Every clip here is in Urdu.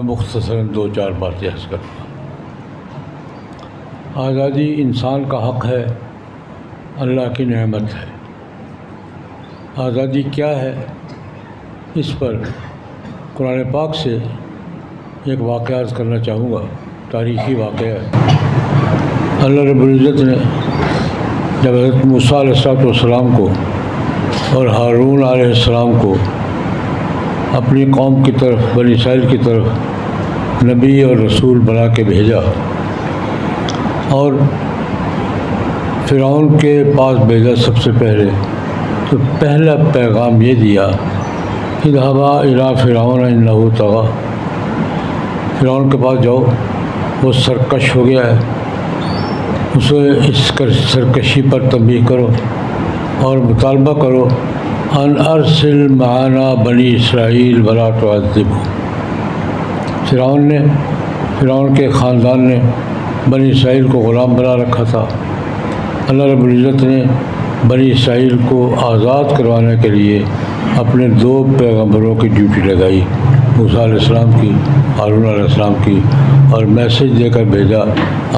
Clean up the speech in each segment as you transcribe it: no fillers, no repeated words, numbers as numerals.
میں مختصراً 2-4 باتیں عرض کروں گا۔ آزادی انسان کا حق ہے، اللہ کی نعمت ہے۔ آزادی کیا ہے، اس پر قرآن پاک سے ایک واقعہ عرض کرنا چاہوں گا، تاریخی واقعہ ہے۔ اللہ رب العزت نے جب حضرت موسیٰ علیہ السلام کو اور ہارون علیہ السلام کو اپنی قوم کی طرف، بنی اسرائیل کی طرف نبی اور رسول بنا کے بھیجا اور فرعون کے پاس بھیجا سب سے پہلے، تو پہلا پیغام یہ دیا کہ اذهبا الی فرعون انہ طغی، فرعون کے پاس جاؤ، وہ سرکش ہو گیا ہے، اسے اس سرکشی پر تنبیہ کرو اور مطالبہ کرو ان ارسل معنا بنی اسرائیل ولا تعذبهم۔ فرعون کے خاندان نے بنی اسرائیل کو غلام بنا رکھا تھا۔ اللہ رب العزت نے بنی اسرائیل کو آزاد کروانے کے لیے اپنے 2 پیغمبروں کی ڈیوٹی لگائی، موسیٰ علیہ السلام کی، ہارون علیہ السلام کی، اور میسج دے کر بھیجا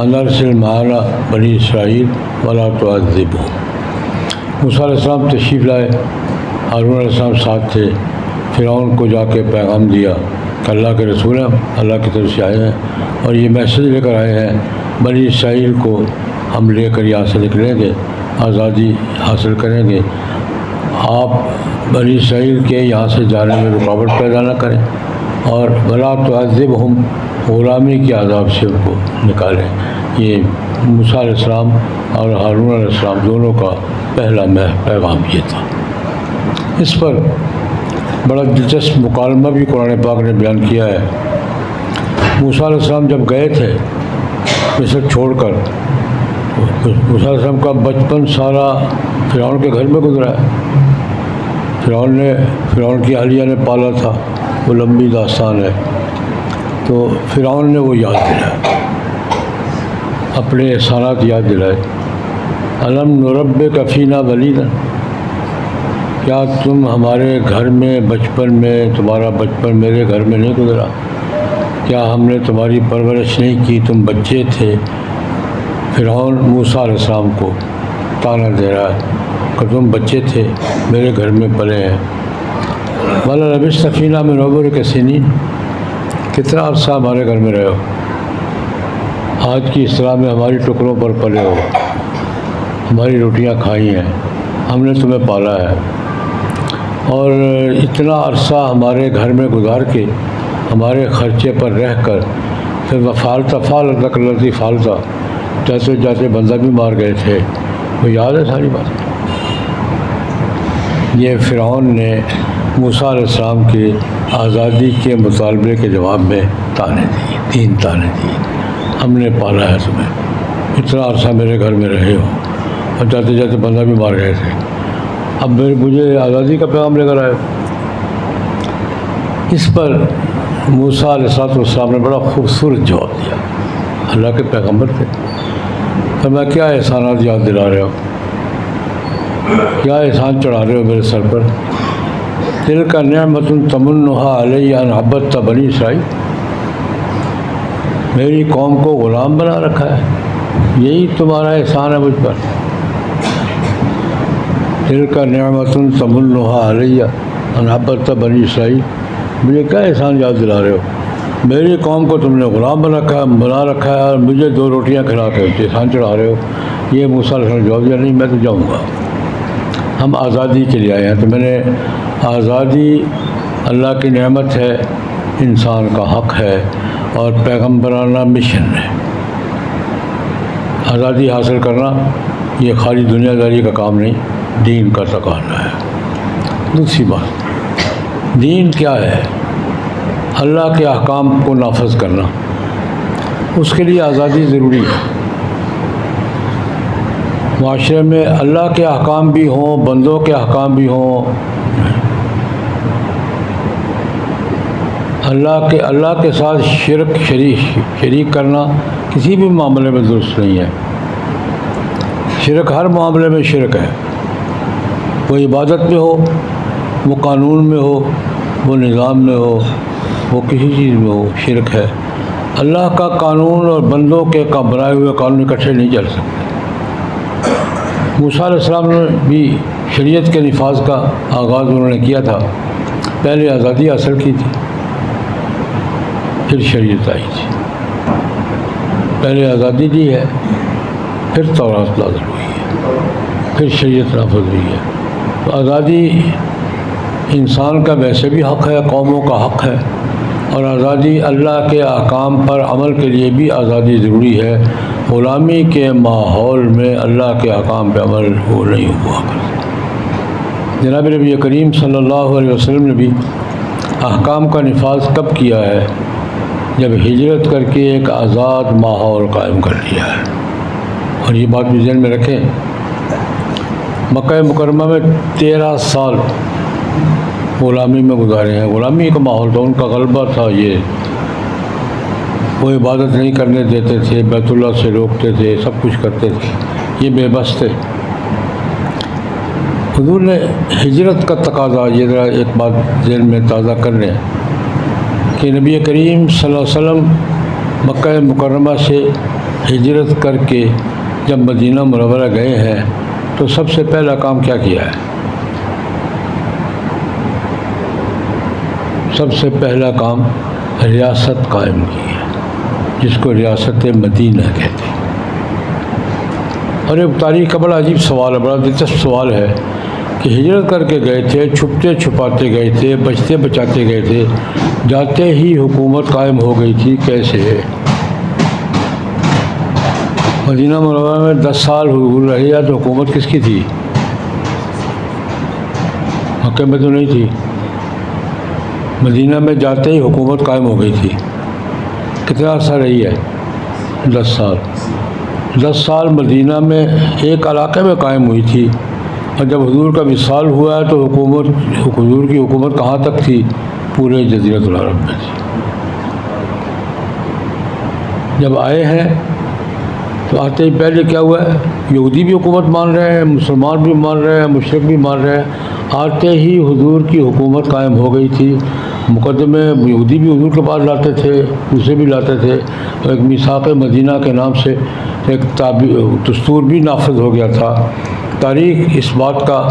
ان ارسل معنا بنی اسرائیل ولا تعذبهم۔ موسیٰ علیہ السلام تشریف لائے، ہارون علیہ السلام ساتھ تھے، فرعون کو جا کے پیغام دیا کہ اللہ کے رسول ہیں، اللہ کی طرف سے آئے ہیں اور یہ میسج لے کر آئے ہیں، بنی اسرائیل کو ہم لے کر یہاں سے نکلیں گے، آزادی حاصل کریں گے، آپ بنی اسرائیل کے یہاں سے جانے میں رکاوٹ پیدا نہ کریں اور ولا تعذبهم، غلامی کے عذاب سے ان کو نکالیں۔ یہ موسیٰ علیہ السلام اور ہارون علیہ السلام دونوں کا پہلا پیغام یہ تھا۔ اس پر بڑا دلچسپ مکالمہ بھی قرآن پاک نے بیان کیا ہے۔ موسیٰ علیہ السلام جب گئے تھے مصر چھوڑ کر، موسیٰ علیہ السلام کا بچپن سارا فرعون کے گھر میں گزرا ہے۔ فرعون کی اہلیہ نے پالا تھا، وہ لمبی داستان ہے۔ تو فرعون نے وہ یاد دلایا، اپنے احسانات یاد دلائے۔ الم نربک فینا ولیدا، کیا تم ہمارے گھر میں بچپن میں، تمہارا بچپن میرے گھر میں نہیں گزرا؟ کیا ہم نے تمہاری پرورش نہیں کی؟ تم بچے تھے۔ فرعون موسیٰ علیہ السلام کو طعنہ دے رہا ہے کہ تم بچے تھے، میرے گھر میں پلے ہیں۔ وَلَا لَبِثْتَ فِينَا مِنْ عُمُرِكَ سِنِينَ، کتنا عرصہ ہمارے گھر میں رہے ہو، آج کی اصطلاح میں ہماری ٹکڑوں پر پلے ہو، ہماری روٹیاں کھائی ہیں، ہم نے تمہیں پالا ہے، اور اتنا عرصہ ہمارے گھر میں گزار کے ہمارے خرچے پر رہ کر پھر فالتک الذی فالتا، جاتے جاتے بندہ بھی مار گئے تھے، وہ یاد ہے ساری بات۔ یہ فرعون نے موسیٰ علیہ السلام کی آزادی کے مطالبے کے جواب میں طعنے دیے، 3 طعنے دیے۔ ہم نے پالا ہے تمہیں، اتنا عرصہ میرے گھر میں رہے ہو اور جاتے جاتے بندہ بھی مار گئے تھے، اب مجھے آزادی کا پیغام لے کر آئے۔ اس پر موسیٰ علیہ السلام نے بڑا خوبصورت جواب دیا، اللہ کے پیغمبر تھے، فرمایا کیا احسانات یاد دلا رہے ہو، کیا احسان چڑھا رہے ہو میرے سر پر؟ تلک نعمت تمنھا علی ان عبدت بنی اسرائیل، میری قوم کو غلام بنا رکھا ہے، یہی تمہارا احسان ہے مجھ پر؟ تلک نعمت تمنھا علی ان عبدت بنی اسرائیل، مجھے کیا احسان یاد دلا رہے ہو؟ میری قوم کو تم نے غلام بنا رکھا ہے اور مجھے 2 روٹیاں کھلا کے احسان چڑھا رہے ہو۔ یہ موسیٰ علیہ السلام نے جواب دیا، نہیں میں تو جاؤں گا، ہم آزادی کے لیے آئے ہیں۔ تو میں نے آزادی اللہ کی نعمت ہے، انسان کا حق ہے اور پیغمبرانہ مشن ہے۔ آزادی حاصل کرنا یہ خالی دنیا داری کا کام نہیں، دین کا تقاضا ہے۔ دوسری بات، دین کیا ہے؟ اللہ کے احکام کو نافذ کرنا، اس کے لیے آزادی ضروری ہے۔ معاشرے میں اللہ کے احکام بھی ہوں، بندوں کے احکام بھی ہوں، اللہ کے ساتھ شریک کرنا کسی بھی معاملے میں درست نہیں ہے۔ شرک ہر معاملے میں شرک ہے، وہ عبادت میں ہو، وہ قانون میں ہو، وہ نظام میں ہو، وہ کسی چیز میں ہو شرک ہے۔ اللہ کا قانون اور بندوں کے بنائے ہوئے قانون اکٹھے نہیں چل سکتے۔ موسیٰ علیہ السلام نے بھی شریعت کے نفاذ کا آغاز انہوں نے کیا تھا، پہلے آزادی حاصل کی تھی، پھر شریعت آئی تھی۔ پہلے آزادی دی ہے، پھر تورات نازل ہوئی ہے، پھر شریعت نافذ ہوئی ہے۔ تو آزادی انسان کا ویسے بھی حق ہے، قوموں کا حق ہے، اور آزادی اللہ کے احکام پر عمل کے لیے بھی آزادی ضروری ہے۔ غلامی کے ماحول میں اللہ کے احکام پہ عمل وہ نہیں ہوا کرتا۔ جناب نبی کریم صلی اللہ علیہ وسلم نے بھی احکام کا نفاذ کب کیا ہے؟ جب ہجرت کر کے ایک آزاد ماحول قائم کر لیا ہے۔ اور یہ بات بھی ذہن میں رکھیں، مکہ مکرمہ میں 13 سال غلامی میں گزارے ہیں۔ غلامی کا ماحول تھا، ان کا غلبہ تھا، یہ وہ عبادت نہیں کرنے دیتے تھے، بیت اللہ سے روکتے تھے، سب کچھ کرتے تھے، یہ بے بس تھے۔ حضور نے ہجرت کا تقاضا، یہ ذرا ایک بات ذہن میں تازہ کر لیں کہ نبی کریم صلی اللہ علیہ وسلم مکہ مکرمہ سے ہجرت کر کے جب مدینہ منورہ گئے ہیں تو سب سے پہلا کام کیا کیا ہے؟ سب سے پہلا کام ریاست قائم کی ہے، جس کو ریاست مدینہ کہتے ہیں۔ اور ایک تاریخ کا بڑا عجیب سوال ہے، بڑا دلچسپ سوال ہے کہ ہجرت کر کے گئے تھے، چھپتے چھپاتے گئے تھے، بچتے بچاتے گئے تھے، جاتے ہی حکومت قائم ہو گئی تھی، کیسے؟ مدینہ منورہ میں 10 سال حضور رہے، یا تو حکومت کس کی تھی؟ مکہ میں تو نہیں تھی، مدینہ میں جاتے ہی حکومت قائم ہو گئی تھی۔ کتنا عرصہ رہی ہے؟ 10 سال۔ 10 سال مدینہ میں ایک علاقے میں قائم ہوئی تھی، اور جب حضور کا وصال ہوا ہے تو حضور کی حکومت کہاں تک تھی؟ پورے جزیرۃ العرب میں تھی۔ جب آئے ہیں تو آتے ہی پہلے کیا ہوا ہے؟ یہودی بھی حکومت مان رہے ہیں، مسلمان بھی مان رہے ہیں، مشرک بھی مان رہے ہیں۔ آتے ہی حضور کی حکومت قائم ہو گئی تھی۔ مقدمے یہودی بھی حضور کے پاس لاتے تھے، دوسرے بھی لاتے تھے، اور ایک میثاق مدینہ کے نام سے ایک دستور بھی نافذ ہو گیا تھا۔ تاریخ اس بات کا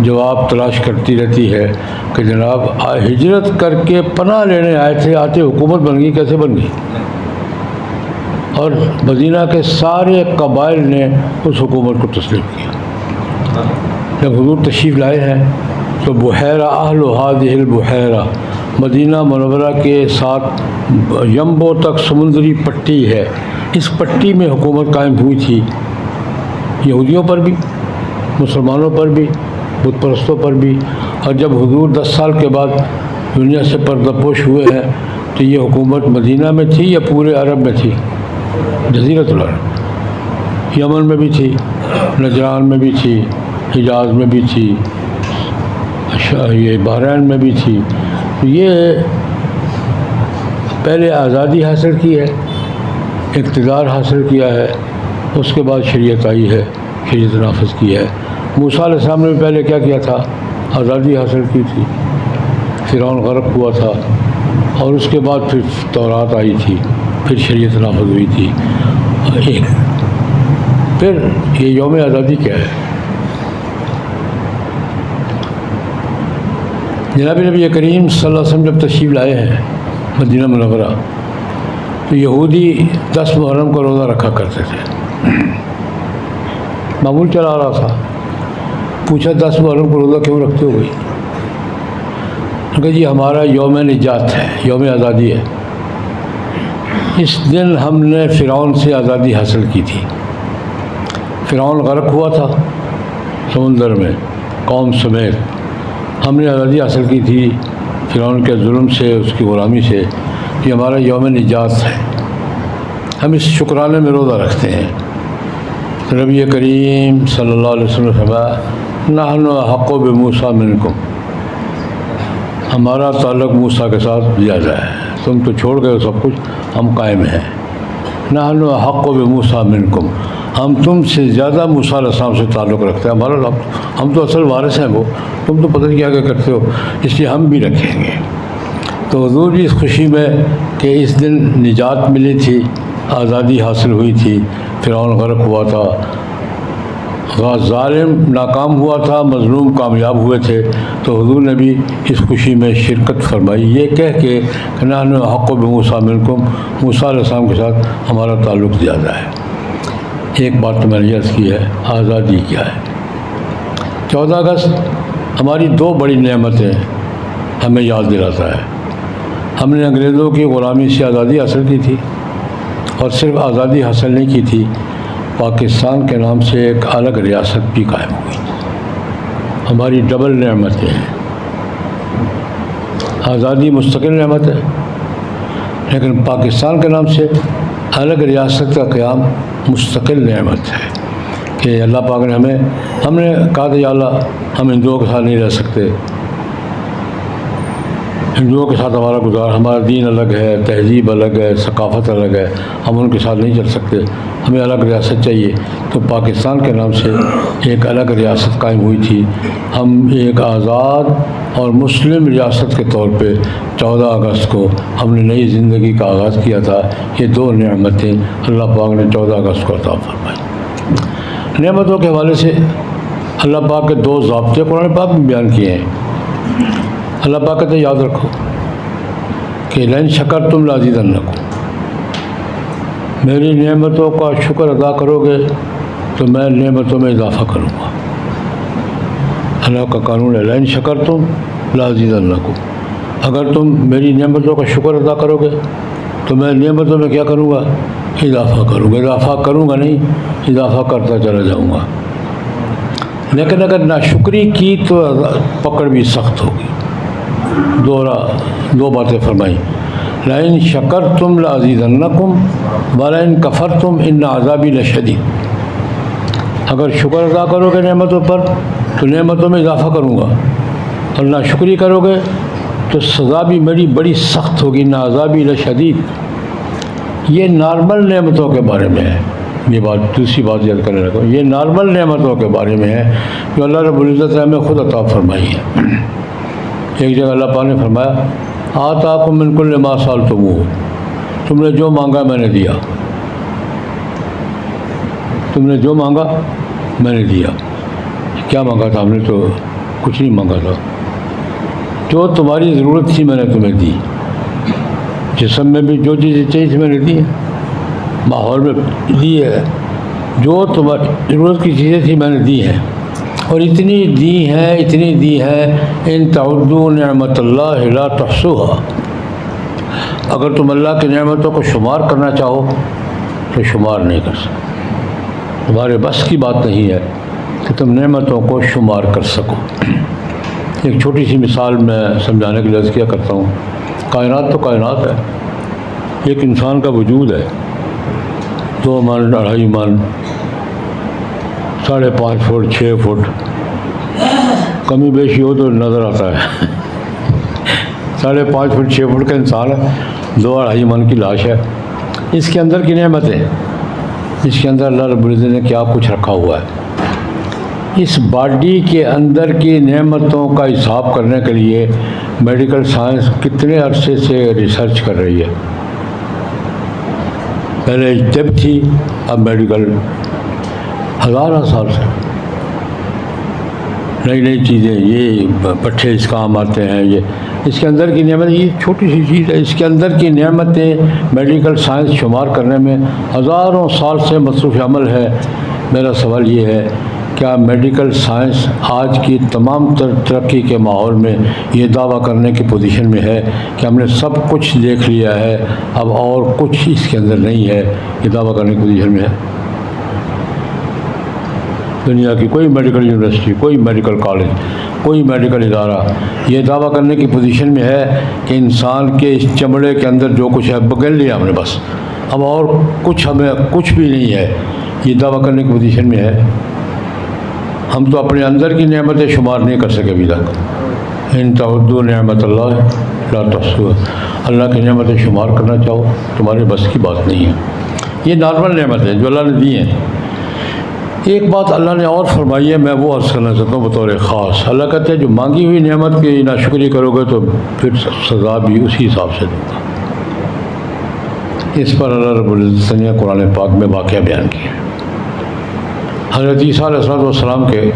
جواب تلاش کرتی رہتی ہے کہ جناب ہجرت کر کے پناہ لینے آئے تھے، آتے حکومت بن گئی، کیسے بن گئی؟ اور مدینہ کے سارے قبائل نے اس حکومت کو تسلیم کیا۔ جب حضور تشریف لائے ہیں تو بحیرہ اہل هذه البحیرہ، مدینہ منورہ کے ساتھ یمبو تک سمندری پٹی ہے، اس پٹی میں حکومت قائم ہوئی تھی، یہودیوں پر بھی، مسلمانوں پر بھی، بت پرستوں پر بھی۔ اور جب حضور 10 سال کے بعد دنیا سے پردہ پوش ہوئے ہیں تو یہ حکومت مدینہ میں تھی یا پورے عرب میں تھی؟ جزیرۃ العرب، یمن میں بھی تھی، نجران میں بھی تھی، حجاز میں بھی تھی، یہ بحرین میں بھی تھی۔ یہ پہلے آزادی حاصل کی ہے، اقتدار حاصل کیا ہے، اس کے بعد شریعت آئی ہے، شریعت نافذ کی ہے۔ موسیٰ علیہ السلام نے پہلے کیا کیا تھا؟ آزادی حاصل کی تھی، فرعون غرق ہوا تھا، اور اس کے بعد پھر تورات آئی تھی، پھر شریعت نافذ ہوئی تھی۔ پھر یہ یوم آزادی کیا ہے؟ جناب نبی کریم صلی اللہ علیہ وسلم جب تشریف لائے ہیں مدینہ منورہ تو یہودی 10 محرم کا روزہ رکھا کرتے تھے، معمول چلا رہا تھا۔ پوچھا 10 محرم کا روزہ کیوں رکھتے ہو بھائی؟ کہ جی ہمارا یوم نجات ہے، یوم آزادی ہے، اس دن ہم نے فرعون سے آزادی حاصل کی تھی۔ فرعون غرق ہوا تھا سمندر میں قوم سمیت، ہم نے آزادی حاصل کی تھی فرعون کے ظلم سے، اس کی غلامی سے۔ یہ ہمارا یوم نجات ہے، ہم اس شکرانے میں روزہ رکھتے ہیں۔ نبی کریم صلی اللہ علیہ وسلم نے فرمایا نحن احق بموسیٰ منکم، ہمارا تعلق موسیٰ کے ساتھ زیادہ ہے، تم تو چھوڑ گئے ہو سب کچھ، ہم قائم ہیں۔ نحن احق بموسیٰ منکم، ہم تم سے زیادہ موسیٰ علیہ السلام سے تعلق رکھتے ہیں، ہمارا ہم تو اصل وارث ہیں، وہ تم تو پتہ نہیں کیا کرتے ہو، اس لیے ہم بھی رکھیں گے۔ تو حضور بھی اس خوشی میں کہ اس دن نجات ملی تھی، آزادی حاصل ہوئی تھی، فرعون غرق ہوا تھا، ظالم ناکام ہوا تھا، مظلوم کامیاب ہوئے تھے، تو حضور نے بھی اس خوشی میں شرکت فرمائی، یہ کہہ کے کہ نحن احق بموسیٰ منکم، موسیٰ علیہ السلام کے ساتھ ہمارا تعلق زیادہ ہے۔ ایک بات تو میں نے عرض کی ہے، آزادی کیا ہے۔ 14 اگست ہماری دو بڑی نعمتیں ہمیں یاد دلاتا ہے۔ ہم نے انگریزوں کی غلامی سے آزادی حاصل کی تھی، اور صرف آزادی حاصل نہیں کی تھی، پاکستان کے نام سے ایک الگ ریاست بھی قائم ہوئی۔ ہماری ڈبل نعمتیں ہیں، آزادی مستقل نعمت ہے، لیکن پاکستان کے نام سے الگ ریاست کا قیام مستقل نعمت ہے کہ اللہ پاک نے ہم نے کہا تھا یا اللہ ہم ہندوؤں کے ساتھ نہیں رہ سکتے، ہندوؤں کے ساتھ ہمارا دین الگ ہے، تہذیب الگ ہے، ثقافت الگ ہے، ہم ان کے ساتھ نہیں چل سکتے، ہمیں الگ ریاست چاہیے۔ تو پاکستان کے نام سے ایک الگ ریاست قائم ہوئی تھی۔ ہم ایک آزاد اور مسلم ریاست کے طور پہ 14 اگست کو ہم نے نئی زندگی کا آغاز کیا تھا۔ یہ دو نعمتیں اللہ پاک نے 14 اگست کو عطا فرمائی۔ نعمتوں کے حوالے سے اللہ پاک کے دو ضابطے قرآن پاک میں بیان کیے ہیں۔ اللہ پاک کہتے ہیں یاد رکھو کہ لئن شکرتم لازیدنکم، میری نعمتوں کا شکر ادا کرو گے تو میں نعمتوں میں اضافہ کروں گا۔ اللہ کا قانون ہے لئن شکرتم لازیدنکم، اگر تم میری نعمتوں کا شکر ادا کرو گے تو میں نعمتوں میں کیا کروں گا؟ اضافہ کروں گا۔ اضافہ کروں گا نہیں، اضافہ کرتا چلا جاؤں گا۔ لیکن اگر ناشکری کی تو پکڑ بھی سخت ہوگی۔ دو باتیں فرمائیں، لئن شکرتم لازیدنکم ولئن کفرتم ان عذابی لشدید، اگر شکر ادا کرو گے نعمتوں پر تو نعمتوں میں اضافہ کروں گا، اور ناشکری کرو گے تو سزا بھی میری بڑی سخت ہوگی، ان عذابی لشدید۔ یہ نارمل نعمتوں کے بارے میں ہے۔ یہ بات دوسری بات یاد کرنے لگا، یہ نارمل نعمتوں کے بارے میں ہے جو اللہ رب العزت نے ہمیں خود عطا فرمائی ہے۔ ایک جگہ اللہ پاک نے فرمایا آتاکم من کل ما سألتموہ، تم نے جو مانگا میں نے دیا، تم نے جو مانگا میں نے دیا۔ کیا مانگا تھا؟ ہم نے تو کچھ نہیں مانگا تھا، جو تمہاری ضرورت تھی میں نے تمہیں دی۔ جسم میں بھی جو چیزیں چاہیے تھی میں نے دی ہے، ماحول میں دی ہے، جو تمہاری ضرورت کی چیزیں تھیں میں نے دی ہیں، اور اتنی دی ہیں ان تعدوا نعمت اللہ لا تحصوها، اگر تم اللہ کی نعمتوں کو شمار کرنا چاہو تو شمار نہیں کر سکتے۔ تمہارے بس کی بات نہیں ہے کہ تم نعمتوں کو شمار کر سکو۔ ایک چھوٹی سی مثال میں سمجھانے کے لیے عرض کیا کرتا ہوں۔ کائنات تو کائنات ہے، ایک انسان کا وجود ہے، 2 من 2.5 من 5.5 فٹ 6 فٹ کمی بیشی ہو تو نظر آتا ہے۔ 5.5 فٹ 6 فٹ کا انسان ہے، 2.5 من کی لاش ہے۔ اس کے اندر کی نعمتیں، اس کے اندر اللہ رب العزت نے کیا کچھ رکھا ہوا ہے۔ اس باڈی کے اندر کی نعمتوں کا حساب کرنے کے لیے میڈیکل سائنس کتنے عرصے سے ریسرچ کر رہی ہے۔ پہلے طب تھی، اب میڈیکل، ہزاروں سال سے نئی چیزیں، یہ پٹھے اس کام آتے ہیں، یہ اس کے اندر کی نعمت، یہ چھوٹی سی چیز ہے، اس کے اندر کی نعمتیں میڈیکل سائنس شمار کرنے میں ہزاروں سال سے مصروف عمل ہے۔ میرا سوال یہ ہے، کیا میڈیکل سائنس آج کی تمام ترقی کے ماحول میں یہ دعویٰ کرنے کی پوزیشن میں ہے کہ ہم نے سب کچھ دیکھ لیا ہے، اب اور کچھ اس کے اندر نہیں ہے، یہ دعویٰ کرنے کی پوزیشن میں ہے؟ دنیا کی کوئی میڈیکل یونیورسٹی، کوئی میڈیکل کالج، کوئی میڈیکل ادارہ یہ دعویٰ کرنے کی پوزیشن میں ہے کہ انسان کے اس چمڑے کے اندر جو کچھ ہے بگل لیا ہم نے، بس اب اور کچھ ہمیں کچھ بھی نہیں ہے، یہ دعویٰ کرنے کی پوزیشن میں ہے؟ ہم تو اپنے اندر کی نعمتیں شمار نہیں کر سکے ابھی تک۔ ان تعدوا نعمت اللہ لا تحصوها، اللہ کی نعمتیں شمار کرنا چاہو تمہارے بس کی بات نہیں ہے۔ یہ نارمل نعمت ہے جو اللہ نے دی ہیں۔ ایک بات اللہ نے اور فرمائی ہے، میں وہ عرض کرنا چاہتا ہوں بطور خاص۔ اللہ کہتے ہیں جو مانگی ہوئی نعمت کی ناشکری کرو گے تو پھر سزا بھی اسی حساب سے دوں گا۔ اس پر اللہ رب العزت نے قرآن پاک میں واقعہ بیان کیا ہے۔ حضرت عیسیٰ علیہ السلام کے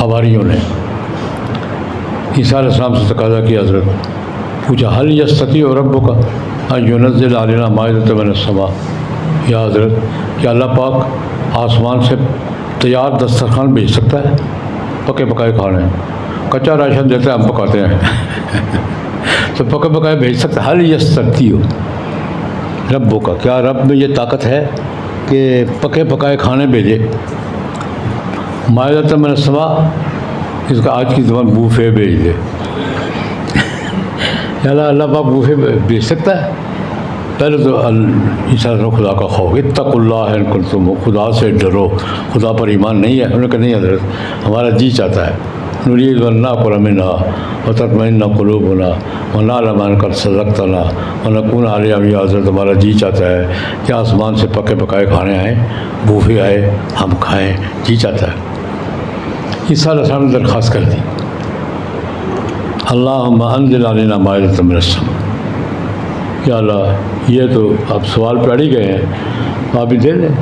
حواریوں نے عیسیٰ علیہ السلام سے تقاضا کیا، حضرت پوچھا حل یستطیع ربک ان ینزل علینا مائدۃ من السماء، یا حضرت کیا اللہ پاک آسمان سے تیار دسترخوان بھیج سکتا ہے؟ پکے پکائے کھانے، کچا راشن دیتا ہے ہم پکاتے ہیں تو پکے پکائے بھیج سکتا ہے؟ حل یستطیع ربک، کیا رب میں یہ طاقت ہے کہ پکے پکائے کھانے بھیجے؟ مائدۃ من السماء، اس کا آج کی زبان بوفے بھیج دے۔ اللہ پاک بوفے بھیج سکتا ہے؟ پہلے تو عیسیٰ نے خدا کا خوف، اتقوا اللہ ان کنتم، خدا سے ڈرو، خدا پر ایمان نہیں ہے؟ انہوں نے کہا نہیں حضرت ہمارا جی چاہتا ہے، نريد أن نأكل منها وتطمئن قلوبنا ونعلم أن قد صدقتنا ونكون عليها من حضرت ہمارا جی چاہتا ہے کہ آسمان سے پکے پکائے کھانے آئیں، بوفے آئے، ہم کھائیں، جی چاہتا ہے۔ عیسیٰ علیہ السلام نے درخواست کر دی، اللہم انزل علینا مائدۃ من السماء، یا اللہ یہ تو اب سوال پڑ ہی گئے ہیں، آپ ہی دے دیں،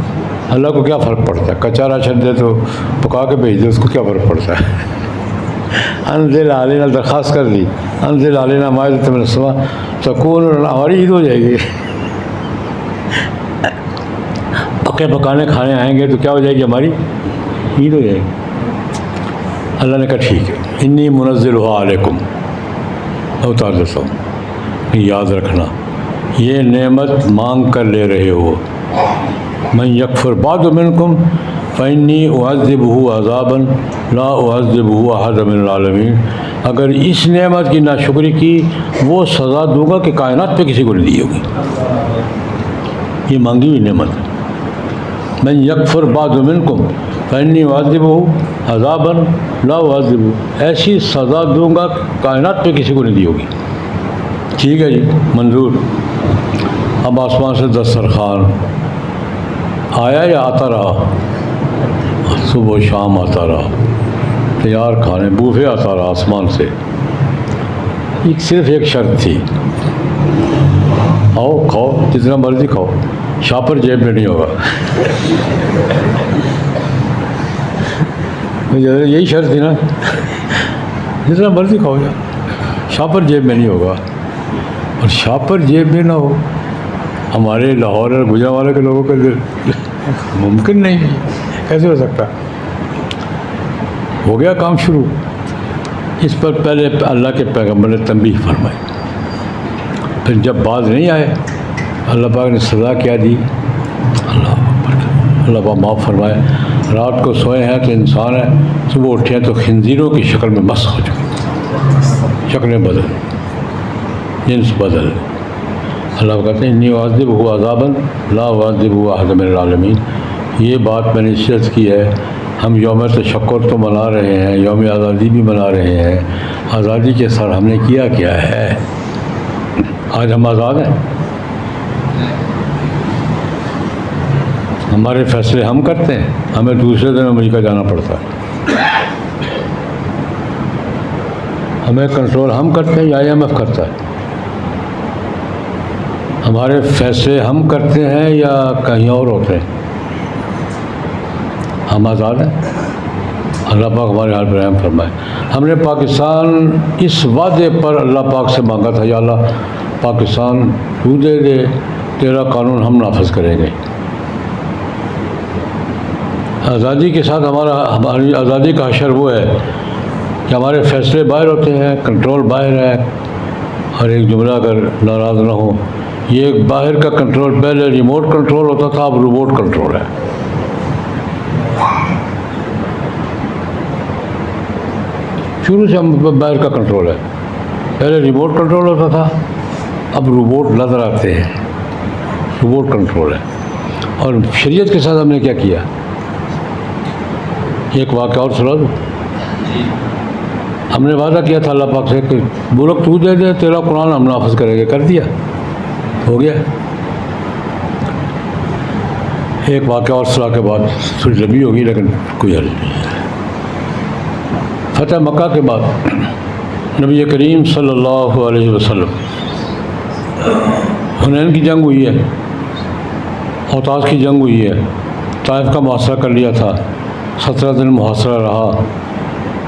اللہ کو کیا فرق پڑتا ہے، کچا راشن دے تو پکا کے بھیج دے، اس کو کیا فرق پڑتا ہے۔ انزل علینا، درخواست کر دی، انزل علینا مائدۃ من السماء تکون، ہماری عید ہو جائے گی، پکے پکانے کھانے آئیں گے تو کیا ہو جائے گی، ہماری عید ہو جائے گی۔ اللہ نے کہا ٹھیک ہے، انی منزلها علیکم، اتار دیتا ہوں، یاد رکھنا یہ نعمت مانگ کر لے رہے ہو، من یکفر بعد منکم فإنی اعذبہ عذابا لا اعذبہ احد من العالمین، اگر اس نعمت کی ناشکری کی وہ سزا دوں گا کہ کائنات پہ کسی کو نہیں دی ہوگی۔ یہ مانگی ہوئی نعمت ہے، من یکفر بعد منکم فإنی اعذبہ عذابا لا اعذبہ، ایسی سزا دوں گا کائنات پہ کسی کو نہیں دی ہوگی۔ ٹھیک ہے جی، منظور۔ اب آسمان سے دسترخوان آیا یا آتا رہا؟ صبح و شام آتا رہا، تیار کھانے، بوفے آتا رہا آسمان سے۔ صرف ایک شرط تھی، آؤ کھاؤ جتنا مرضی کھاؤ، شاپر جیب میں نہیں ہوگا۔ یہی شرط تھی نا، جتنا مرضی کھاؤ جا، شاپر جیب میں نہیں ہوگا۔ اور شاپر جیب میں نہ ہو، ہمارے لاہور اور گجرانوالے کے لوگوں کے لیے ممکن نہیں ہے، کیسے ہو سکتا؟ ہو گیا کام شروع۔ اس پر پہلے اللہ کے پیغمبر نے تنبیہ فرمائی، پھر جب باز نہیں آئے اللہ پاک نے سزا کیا دی، اللہ پاک معاف فرمائے، رات کو سوئے ہیں تو انسان ہے، صبح اٹھے ہیں تو خنزیروں کی شکل میں مسخ ہو چکے، شکلیں بدل، جنس بدل۔ اللہ کہتے ہیں انی اعذبہ عذابا لا اعذبہ احد من العالمین۔ یہ بات میں نے اس عرض کی ہے، ہم یوم تشکر تو منا رہے ہیں، یوم آزادی بھی منا رہے ہیں، آزادی کے ساتھ ہم نے کیا کیا ہے؟ آج ہم آزاد ہیں، ہمارے فیصلے ہم کرتے ہیں، ہمیں دوسرے دن امریکہ جانا پڑتا ہے، ہمیں کنٹرول ہم کرتے ہیں یا IMF کرتا ہے؟ ہمارے فیصلے ہم کرتے ہیں یا کہیں اور ہوتے ہیں؟ ہم آزاد ہیں، اللہ پاک ہمارے حال پر رحم فرمائے۔ ہم نے پاکستان اس وعدے پر اللہ پاک سے مانگا تھا، یا اللہ پاکستان تو دے دے، تیرا قانون ہم نافذ کریں گے۔ آزادی کے ساتھ ہماری آزادی کا حشر وہ ہے کہ ہمارے فیصلے باہر ہوتے ہیں، کنٹرول باہر ہے۔ اور ایک جملہ اگر ناراض نہ ہو، یہ باہر کا کنٹرول پہلے ریموٹ کنٹرول ہوتا تھا، اب روبوٹ کنٹرول ہے۔ شروع سے ہم باہر کا کنٹرول ہے، پہلے ریموٹ کنٹرول ہوتا تھا، اب روبوٹ نظر آتے ہیں، روبوٹ کنٹرول ہے۔ اور شریعت کے ساتھ ہم نے کیا کیا؟ ایک واقعہ اور سنا دوں۔ ہم نے وعدہ کیا تھا اللہ پاک سے کہ ملک تو دے دے، تیرا قرآن ہم نافذ کریں گے، کر دیا، ہو گیا۔ ایک واقعہ اور صلاح کے بعد تھوڑی لمبی ہوگی لیکن کوئی حل نہیں ہے۔ فتح مکہ کے بعد نبی کریم صلی اللہ علیہ وسلم حنین کی جنگ ہوئی ہے، اوطاس کی جنگ ہوئی ہے، طائف کا محاصرہ کر لیا تھا، 17 دن محاصرہ رہا،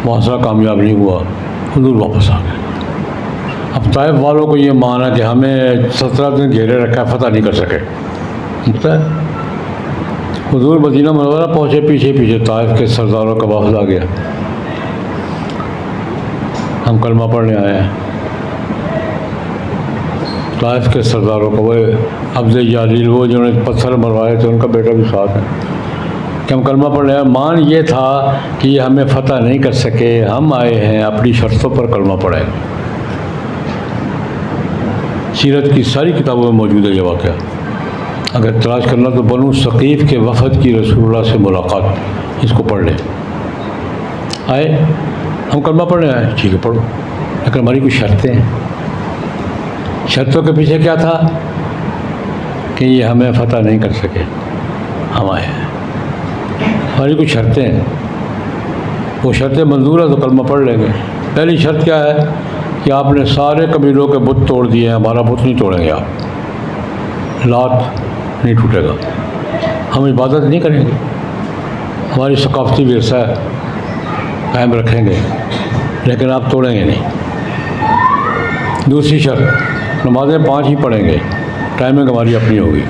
محاصرہ کامیاب نہیں ہوا، حضور واپس آ گئے۔ اب طائف والوں کو یہ مانا کہ ہمیں 17 دن گھیرے رکھا، فتح نہیں کر سکے۔ حضور مدینہ منورہ پہنچے، پیچھے پیچھے طائف کے سرداروں کا وفد آ گیا، ہم کلمہ پڑھنے آئے ہیں۔ طائف کے سرداروں کو، وہ عبد جلیل، وہ جنہوں نے پتھر مروائے تھے، ان کا بیٹا بھی ساتھ ہے، کہ ہم کلمہ پڑھنے آئے۔ مان یہ تھا کہ یہ ہمیں فتح نہیں کر سکے، ہم آئے ہیں اپنی شرطوں پر کلمہ پڑھیں۔ سیرت کی ساری کتابوں میں موجود ہے یہ واقعہ، اگر تلاش کرنا تو بنو ثقیف کے وفد کی رسول اللہ سے ملاقات، اس کو پڑھ لیں۔ آئے، ہم کلمہ پڑھنے آئے، ٹھیک ہے پڑھو، لیکن ہماری کچھ شرطیں ہیں۔ شرطوں کے پیچھے کیا تھا کہ یہ ہمیں فتح نہیں کر سکے، ہم آئے ہیں، ہماری کچھ شرطیں ہیں، وہ شرطیں منظور ہے تو کلمہ پڑھ لیں گے۔ پہلی شرط کیا ہے کہ آپ نے سارے قبیلوں کے بت توڑ دیے ہیں، ہمارا بت نہیں توڑیں گے آپ، لات نہیں ٹوٹے گا، ہم عبادت نہیں کریں گے، ہماری ثقافتی ورثہ قائم رکھیں گے، لیکن آپ توڑیں گے نہیں۔ دوسری شرط، نمازیں 5 ہی پڑھیں گے، ٹائمنگ ہماری اپنی ہوگی،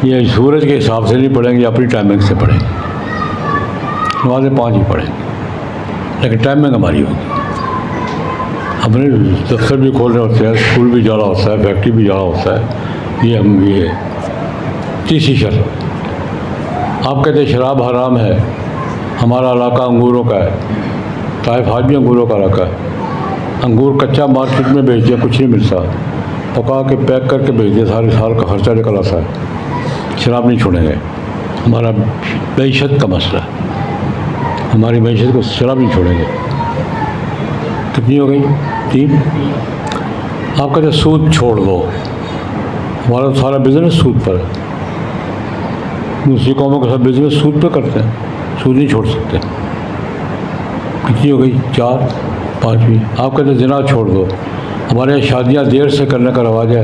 یہ سورج کے حساب سے نہیں پڑھیں گے، اپنی ٹائمنگ سے پڑھیں گے، نمازیں 5 ہی پڑھیں گے، لیکن ٹائمنگ ہماری ہوگی۔ اپنے دفتر بھی کھولنے ہوتے ہیں، اسکول بھی جانا ہوتا ہے، فیکٹری بھی جانا ہوتا ہے، یہ ہم بھی ہے۔ تیسری شرط، آپ کہتے ہیں شراب حرام ہے، ہمارا علاقہ انگوروں کا ہے، طائف آج بھی انگوروں کا علاقہ ہے، انگور کچا مارکیٹ میں بیچ دیا، کچھ نہیں ملتا، پکا کے پیک کر کے بیچ دیا، سارے سال کا خرچہ نکل آتا ہے، شراب نہیں چھوڑیں گے، ہمارا معیشت کا مسئلہ ہے، ہماری معیشت کو شراب نہیں چھوڑیں گے۔ کتنی ہو گئی؟ 3۔ آپ کہتے ہیں سود چھوڑ دو، ہمارا تو سارا بزنس سود پر ہے، دوسری قوموں کے ساتھ بزنس سود پہ کرتے ہیں، سود نہیں چھوڑ سکتے۔ کتنی ہو گئی؟ 4۔ 5ویں، آپ کہتے ہیں زنا چھوڑ دو، ہمارے یہاں شادیاں دیر سے کرنے کا رواج ہے،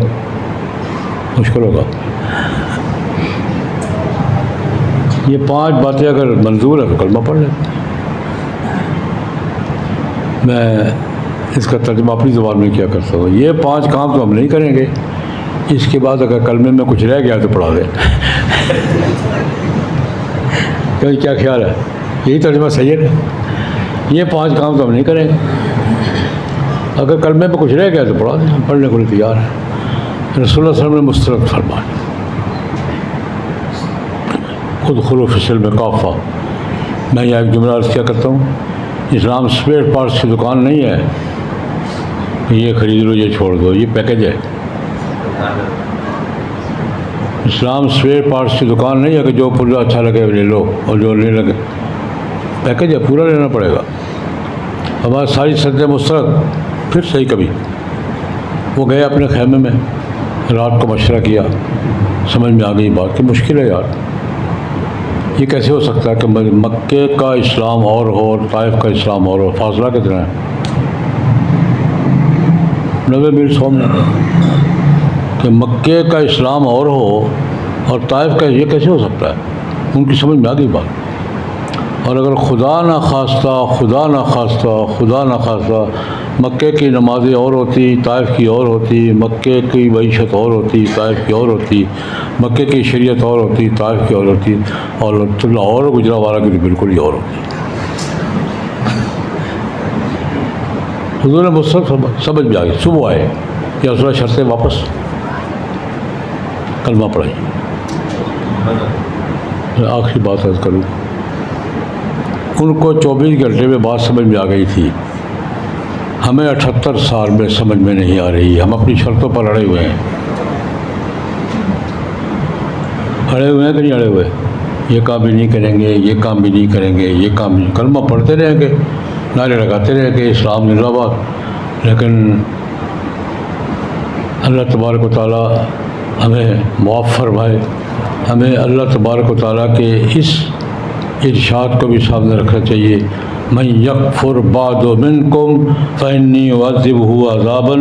مشکل ہوگا۔ یہ 5 باتیں اگر منظور ہے تو کلمہ پڑھ لیں۔ میں اس کا ترجمہ اپنی زبان میں کیا کرتا ہوں، یہ 5 کام تو ہم نہیں کریں گے، اس کے بعد اگر کلمے میں کچھ رہ گیا تو پڑھا دیں۔ کیا خیال ہے؟ یہی ترجمہ صحیح ہے نا؟ یہ 5 کام تو ہم نہیں کریں گے، اگر کلمے میں کچھ رہ گیا تو پڑھا دیں، ہم پڑھنے کو لیے تیار ہیں۔ رسول اللہ صلی اللہ علیہ وسلم نے مسترد فرمایا، ادخلوا فی السلم کافہ۔ میں یہ ایک جملہ عرض کیا کرتا ہوں، اسلام اسپیئر پارٹس کی دکان نہیں ہے کہ یہ خرید لو یہ چھوڑ دو، یہ پیکج ہے۔ اسلام اسپیئر پارٹس کی دکان نہیں ہے کہ جو پورا اچھا لگے لے لو اور جو نہیں لگے، پیکج ہے، پورا لینا پڑے گا۔ ہماری ساری شرطیں مسترد، پھر صحیح کبھی وہ گئے اپنے خیمے میں، رات کو مشورہ کیا، سمجھ میں آ گئی بات کہ مشکل ہے یار، یہ کیسے ہو سکتا ہے کہ مکے کا اسلام اور ہو اور طائف کا اسلام اور ہو، فاصلہ کتنا ہے؟ 90 میل 100 میل، کہ مکے کا اسلام اور ہو اور طائف کا، یہ کیسے ہو سکتا ہے؟ ان کی سمجھ میں آ گئی بات۔ اور اگر خدا نہ خواستہ مکے کی نمازیں اور ہوتی، طائف کی اور ہوتی، مکے کی معیشت اور ہوتی، طائف کی اور ہوتی، مکے کی شریعت اور ہوتی، طائف کی اور ہوتی، اور لاہور گجرانوالہ کی بالکل ہی اور ہوتی۔ حضور نے مستقبل سمجھ میں آ گئی، صبح آئے یا رسول اللہ شرطیں واپس، کلمہ پڑھائی۔ میں آخری بات عرض کروں، ان کو 24 گھنٹے میں بات سمجھ میں آ گئی تھی، ہمیں 78 سال میں سمجھ میں نہیں آ رہی، ہم اپنی شرطوں پر اڑے ہوئے ہیں۔ اڑے ہوئے ہیں کہ نہیں اڑے ہوئے؟ یہ کام بھی نہیں کریں گے، یہ کام بھی نہیں کریں گے، یہ کام بھی، کلمہ پڑھتے رہیں گے، نعرے لگاتے رہیں گے اسلام زندہ باد، لیکن اللہ تبارک و تعالیٰ ہمیں معاف فرمائے. ہمیں اللہ تبارک و تعالیٰ کے اس ارشاد کو بھی سامنے رکھنا چاہیے، من یکفر بعد منکم فانی اعذبہ عذابا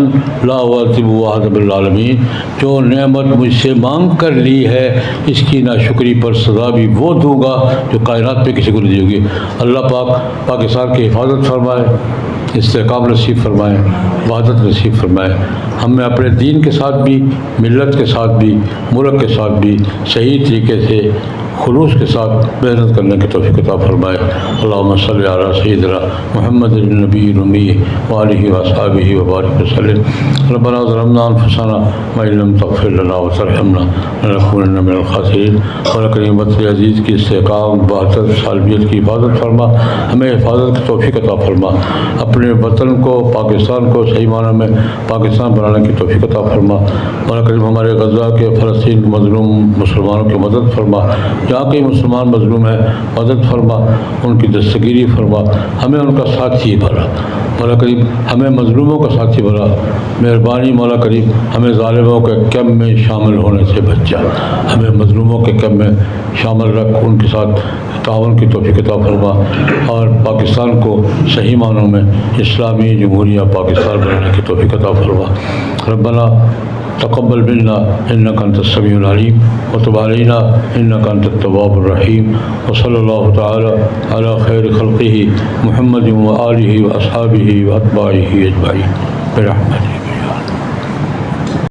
لا اعذبہ احدا بالعالمین. جو نعمت مجھ سے مانگ کر لی ہے اس کی ناشکری پر سزا بھی وہ دوں گا جو کائنات پہ کسی کو نہیں دی ہوگی. اللہ پاک پاکستان کی حفاظت فرمائے، استحکام نصیب فرمائے، وحدت نصیب فرمائے. ہمیں اپنے دین کے ساتھ بھی، ملت کے ساتھ بھی، ملک کے ساتھ بھی صحیح طریقے سے خلوص کے ساتھ محنت کرنے کی توفیق عطا فرمائے. اللہم صلی علی سیدنا محمد النبی الامی وآلہ وصحبہ وبارک وسلم. ربنا ظلمنا انفسنا وإن لم تغفر لنا وترحمنا لنکونن من الخاسرین. اور کریم وطن عزیز کی استحکام، وحدت، صالحیت کی حفاظت فرما، ہمیں حفاظت کی توفیق عطا فرما. اپنے وطن کو، پاکستان کو صحیح معنی میں پاکستان بنانے کی توفیق عطا فرما. اور کریم ہمارے غزہ کے، فلسطین کے مظلوم مسلمانوں کی مدد فرما. جہاں کئی مسلمان مظلوم ہیں مدد فرما، ان کی دستگیری فرما. ہمیں ان کا ساتھی بنا مولا کریم، ہمیں مظلوموں کا ساتھی بنا. مہربانی مولا کریم، ہمیں ظالموں کے کم میں شامل ہونے سے بچا. ہمیں مظلوموں کے کم میں شامل رکھ، ان کے ساتھ تعاون کی توفیق عطا فرما. اور پاکستان کو صحیح معنوں میں اسلامی جمہوریہ پاکستان بنانے کی توفیق عطا فرما. ربنا تقبل منا انك انت السميع العليم وتب علينا انك انت التواب الرحيم. وصلى الله تعالى على خير خلقه محمد وآله واصحابه واتباعه اجمعين برحمتك.